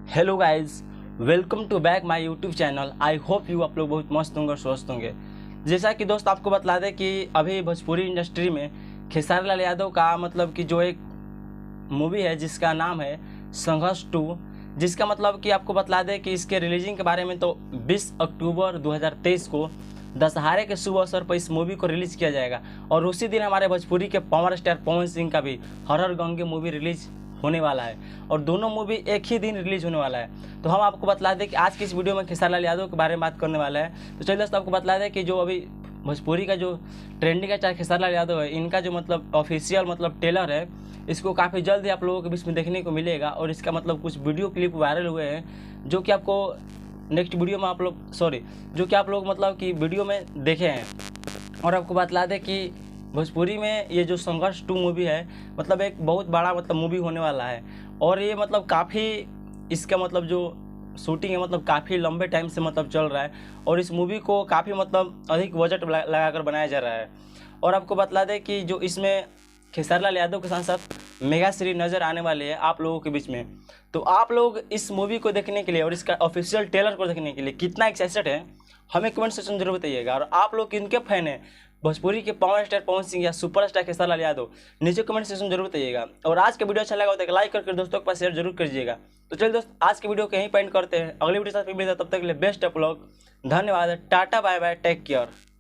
Hello guys, welcome to back my YouTube channel. I hope you आप लोग बहुत मस्त होंगे और स्वस्थ होंगे। जैसा कि दोस्त आपको बता दें कि अभी भोजपुरी इंडस्ट्री में खेसारी लाल यादव का मतलब कि जो एक मूवी है जिसका नाम है संघर्ष 2, जिसका मतलब कि आपको बता दें कि इसके रिलीजिंग के बारे में तो 20 अक्टूबर 2023 को दशहरे के शुभ अवसर पर इस मूवी को रिलीज़ किया जाएगा। और उसी दिन हमारे भोजपुरी के पावर स्टार पवन सिंह का भी हर गंगे मूवी रिलीज होने वाला है और दोनों मूवी एक ही दिन रिलीज होने वाला है। तो हम आपको बता दें कि आज की इस वीडियो में खेसारी लाल यादव के बारे में बात करने वाला है। तो चलिए दोस्तों आपको बता दें कि जो अभी भोजपुरी का जो ट्रेंडिंग है चाहे खेसारी लाल यादव है, इनका जो मतलब ऑफिशियल मतलब टेलर है, इसको काफ़ी जल्द ही आप लोगों के बीच में देखने को मिलेगा। और इसका मतलब कुछ वीडियो क्लिप वायरल हुए हैं जो कि आपको नेक्स्ट वीडियो में जो कि आप लोग मतलब कि वीडियो में देखे हैं। और आपको बतला दें कि भोजपुरी में ये जो संघर्ष 2 मूवी है मतलब एक बहुत बड़ा मतलब मूवी होने वाला है। और ये मतलब काफ़ी इसका मतलब जो शूटिंग है मतलब काफ़ी लंबे टाइम से मतलब चल रहा है और इस मूवी को काफ़ी मतलब अधिक बजट लगाकर बनाया जा रहा है। और आपको बतला दें कि जो इसमें खेसारी लाल यादव के साथ साथ मेगा श्री नज़र आने वाले हैं आप लोगों के बीच में। तो आप लोग इस मूवी को देखने के लिए और इसका ऑफिशियल ट्रेलर को देखने के लिए कितना एक्साइटेड है हमें कमेंट सेक्शन में जरूर बताइएगा। और आप लोग किनके फैन हैं, भोजपुरी के पावर स्टार पवन सिंह या सुपरस्टार खेसारी लाल यादव, नीचे कमेंट सेक्शन में जरूर बताइएगा। और आज का वीडियो अच्छा लगा तो एक लाइक करके दोस्तों के पास शेयर जरूर कीजिएगा। तो चलिए दोस्त आज के वीडियो को यहीं पेंड करते हैं, अगली वीडियो के साथ फिर मिलते हैं, तब तक के लिए बेस्ट ऑफ लक। धन्यवाद, tata bye bye, take care.